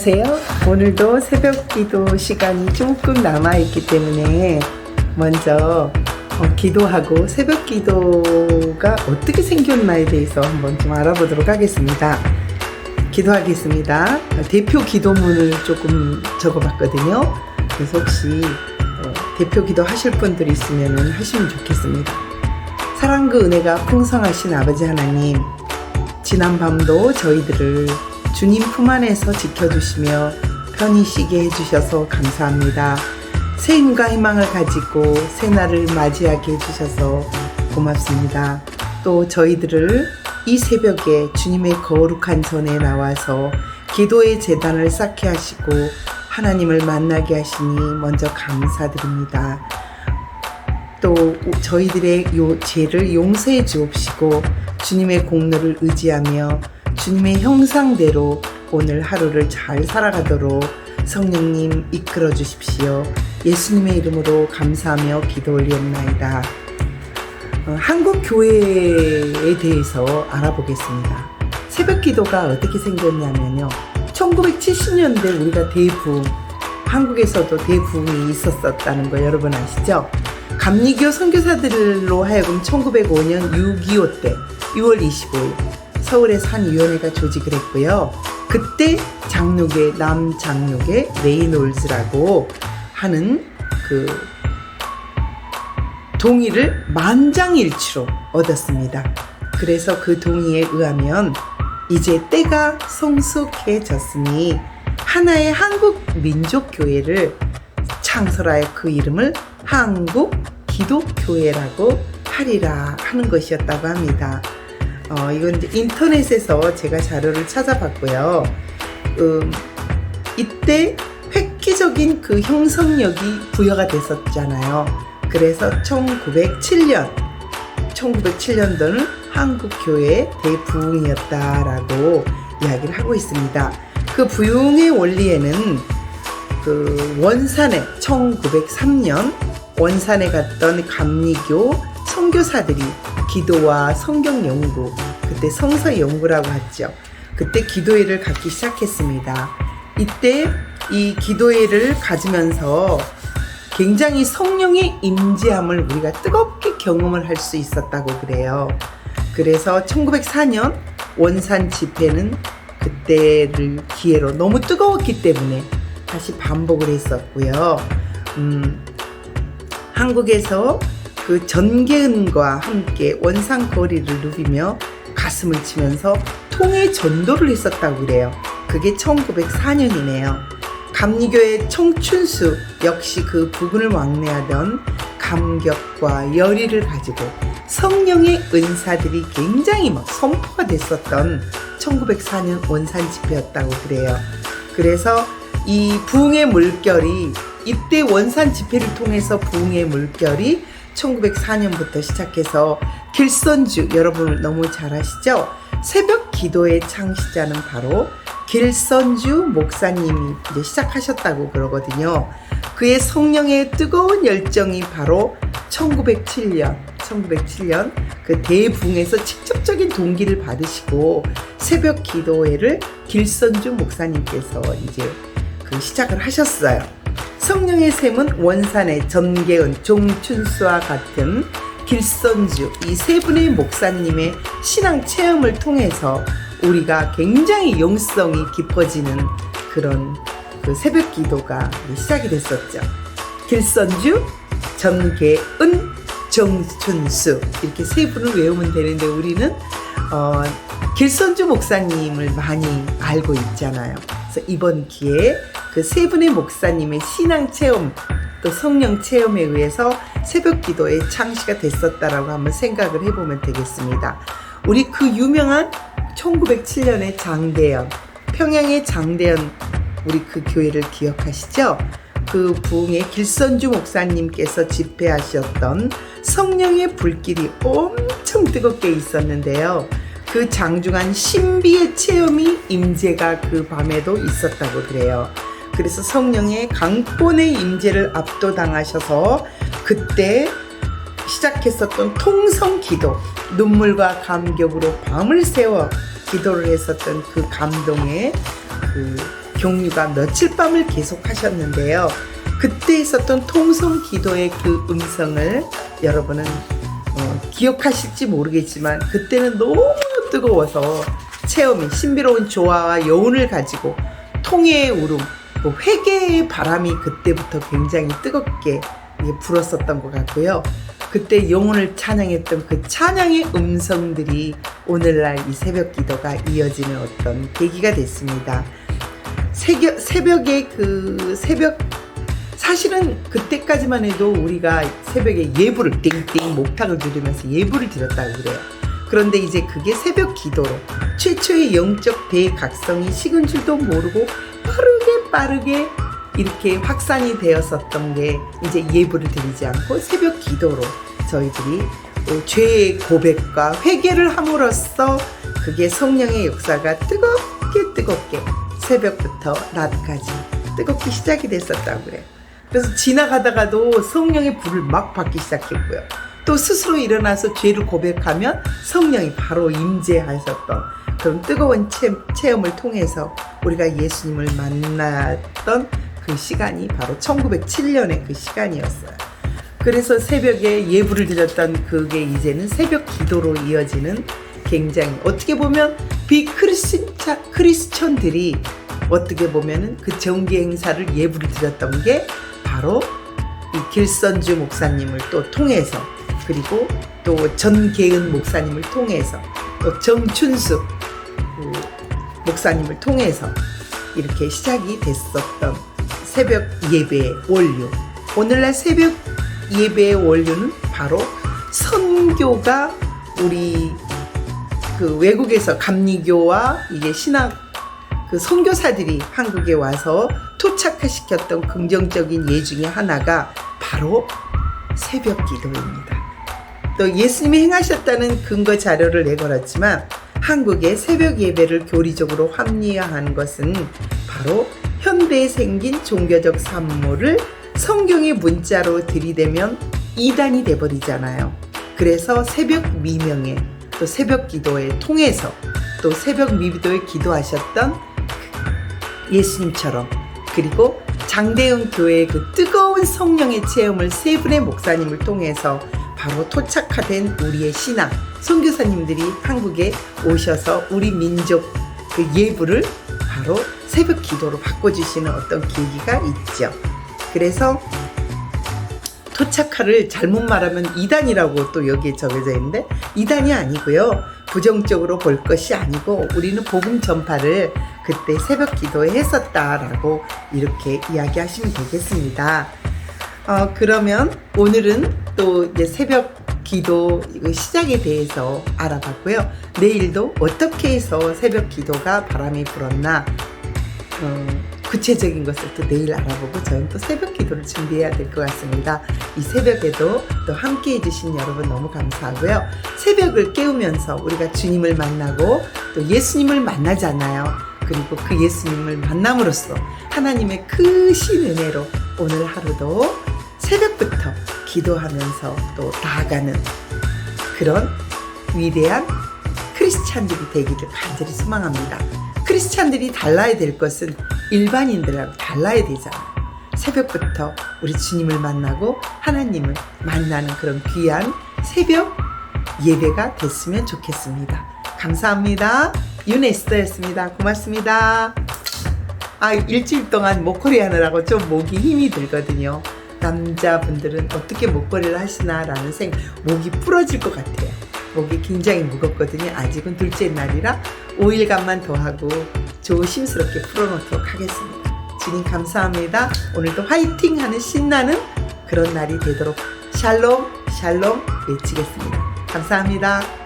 안녕하세요. 오늘도 새벽 기도 시간이 조금 남아있기 때문에 먼저 기도하고 새벽 기도가 어떻게 생겼나에 대해서 한번 좀 알아보도록 하겠습니다. 기도하겠습니다. 대표 기도문을 조금 적어봤거든요. 그래서 혹시 대표 기도 하실 분들이 있으면 하시면 좋겠습니다. 사랑과 은혜가 풍성하신 아버지 하나님, 지난 밤도 저희들을 주님 품 안에서 지켜주시며 편히 쉬게 해주셔서 감사합니다. 새 힘과 희망을 가지고 새날을 맞이하게 해주셔서 고맙습니다. 또 저희들을 이 새벽에 주님의 거룩한 전에 나와서 기도의 제단을 쌓게 하시고 하나님을 만나게 하시니 먼저 감사드립니다. 또 저희들의 죄를 용서해 주옵시고 주님의 공로를 의지하며 주님의 형상대로 오늘 하루를 잘 살아가도록 성령님 이끌어 주십시오. 예수님의 이름으로 감사하며 기도 올리옵나이다. 한국 교회에 대해서 알아보겠습니다. 새벽 기도가 어떻게 생겼냐면요, 1970년대 우리가 대부흥, 한국에서도 대부흥이 있었다는 거 여러분 아시죠? 감리교 선교사들로 하여금 1905년 6.25 때 6월 25일 서울에서 한 위원회가 조직을 했고요. 그때 장로계, 남장로계 레이놀즈라고 하는 그 동의를 만장일치로 얻었습니다. 그래서 그 동의에 의하면 이제 때가 성숙해졌으니 하나의 한국 민족교회를 창설하여 그 이름을 한국 기독교회라고 하리라 하는 것이었다고 합니다. 이건 이제 인터넷에서 제가 자료를 찾아봤고요. 이때 획기적인 그 형성력이 부여가 됐었잖아요. 그래서 1907년도는 한국교회의 대부흥이었다라고 이야기를 하고 있습니다. 그 부흥의 원리에는 그 원산에 1903년 원산에 갔던 감리교 선교사들이 기도와 성경 연구, 그때 성서 연구라고 했죠. 그때 기도회를 갖기 시작했습니다. 이때 이 기도회를 가지면서 굉장히 성령의 임재함을 우리가 뜨겁게 경험을 할 수 있었다고 그래요. 그래서 1904년 원산 집회는 그때를 기회로 너무 뜨거웠기 때문에 다시 반복을 했었고요. 한국에서 그 전계은과 함께 원산 거리를 누비며 가슴을 치면서 통일 전도를 했었다고 그래요. 그게 1904년이네요. 감리교의 청춘수 역시 그 부근을 왕래하던 감격과 열의를 가지고 성령의 은사들이 굉장히 막 선포가 됐었던 1904년 원산 집회였다고 그래요. 그래서 이 부흥의 물결이, 이때 원산 집회를 통해서 부흥의 물결이 1904년부터 시작해서 길선주, 여러분 너무 잘 아시죠? 새벽 기도의 창시자는 바로 길선주 목사님이 이제 시작하셨다고 그러거든요. 그의 성령의 뜨거운 열정이 바로 1907년 그 대부흥에서 직접적인 동기를 받으시고 새벽 기도회를 길선주 목사님께서 이제 그 시작을 하셨어요. 성령의 샘은 원산의 전계은, 종춘수와 같은 길선주, 이 세 분의 목사님의 신앙 체험을 통해서 우리가 굉장히 영성이 깊어지는 그런 그 새벽 기도가 시작이 됐었죠. 길선주, 전계은, 정춘수, 이렇게 세 분을 외우면 되는데 우리는 길선주 목사님을 많이 알고 있잖아요. 그래서 이번 기회에 그 세 분의 목사님의 신앙 체험, 또 성령 체험에 의해서 새벽 기도의 창시가 됐었다라고 한번 생각을 해보면 되겠습니다. 우리 그 유명한 1907년의 장대현, 평양의 장대현, 우리 그 교회를 기억하시죠? 그 부흥의 길선주 목사님께서 집회하셨던 성령의 불길이 엄청 뜨겁게 있었는데요. 그 장중한 신비의 체험이 임재가 그 밤에도 있었다고 그래요. 그래서 성령의 강권의 임재를 압도당하셔서 그때 시작했었던 통성 기도, 눈물과 감격으로 밤을 새워 기도를 했었던 그 감동의 그 경유가 며칠 밤을 계속 하셨는데요. 그때 있었던 통성 기도의 그 음성을 여러분은 기억하실지 모르겠지만 그때는 너무 뜨거워서 체험이 신비로운 조화와 여운을 가지고 통해의 울음, 회개의 바람이 그때부터 굉장히 뜨겁게 불었었던 것 같고요. 그때 영혼을 찬양했던 그 찬양의 음성들이 오늘날 이 새벽 기도가 이어지는 어떤 계기가 됐습니다. 새벽에 사실은 그때까지만 해도 우리가 새벽에 예불을 띵띵 목탁을 들으면서 예불을 드렸다고 그래요. 그런데 이제 그게 새벽 기도로 최초의 영적 대각성이 식은 줄도 모르고 빠르게 이렇게 확산이 되었었던 게 이제 예불을 드리지 않고 새벽 기도로 저희들이 죄의 고백과 회개를 함으로써 그게 성령의 역사가 뜨겁게 새벽부터 낮까지 뜨겁게 시작이 됐었다고 그래요. 그래서 지나가다가도 성령의 불을 막 받기 시작했고요. 또 스스로 일어나서 죄를 고백하면 성령이 바로 임재하셨던 그런 뜨거운 체험을 통해서 우리가 예수님을 만났던 그 시간이 바로 1907년의 그 시간이었어요. 그래서 새벽에 예불을 드렸던 그게 이제는 새벽 기도로 이어지는 굉장히 어떻게 보면 비크리스천들이 어떻게 보면은 그 정기 행사를 예불을 드렸던 게 바로 이 길선주 목사님을 또 통해서 그리고 또 전계은 목사님을 통해서 또 정춘숙 목사님을 통해서 이렇게 시작이 됐었던 새벽 예배의 원류. 오늘날 새벽 예배의 원류는 바로 선교가 우리 그 외국에서 감리교와 이게 신학 그 선교사들이 한국에 와서 토착시켰던 긍정적인 예 중에 하나가 바로 새벽 기도입니다. 또 예수님이 행하셨다는 근거 자료를 내걸었지만 한국의 새벽 예배를 교리적으로 합리화하는 것은 바로 현대에 생긴 종교적 산모를 성경의 문자로 들이대면 이단이 돼버리잖아요. 그래서 새벽 미명에 또 새벽 기도에 통해서 또 새벽 미도에 기도하셨던 예수님처럼 그리고 장대응 교회의 그 뜨거운 성령의 체험을 세 분의 목사님을 통해서 바로 토착화된 우리의 신앙 선교사님들이 한국에 오셔서 우리 민족 그 예불을 바로 새벽 기도로 바꿔주시는 어떤 계기가 있죠. 그래서 토착화를 잘못 말하면 이단이라고 또 여기에 적혀져 있는데 이단이 아니고요. 부정적으로 볼 것이 아니고 우리는 복음 전파를 그때 새벽 기도에 했었다라고 이렇게 이야기하시면 되겠습니다. 그러면 오늘은 또 이제 새벽 기도 시작에 대해서 알아봤고요. 내일도 어떻게 해서 새벽 기도가 바람이 불었나 구체적인 것을 또 내일 알아보고 저는 또 새벽 기도를 준비해야 될 것 같습니다. 이 새벽에도 또 함께 해주신 여러분 너무 감사하고요. 새벽을 깨우면서 우리가 주님을 만나고 또 예수님을 만나잖아요. 그리고 그 예수님을 만남으로써 하나님의 크신 은혜로 오늘 하루도 새벽부터 기도하면서 또 나아가는 그런 위대한 크리스찬들이 되기를 간절히 소망합니다. 크리스찬들이 달라야 될 것은 일반인들하고 달라야 되잖아요. 새벽부터 우리 주님을 만나고 하나님을 만나는 그런 귀한 새벽 예배가 됐으면 좋겠습니다. 감사합니다. 윤에스더였습니다. 고맙습니다. 일주일 동안 목걸이 하느라고 좀 목이 힘이 들거든요. 남자분들은 어떻게 목걸이를 하시나라는 목이 부러질 것 같아요. 목이 굉장히 무겁거든요. 아직은 둘째 날이라 5일간만 더 하고 조심스럽게 풀어놓도록 하겠습니다. 주님 감사합니다. 오늘도 화이팅 하는 신나는 그런 날이 되도록 샬롬 샬롬 외치겠습니다. 감사합니다.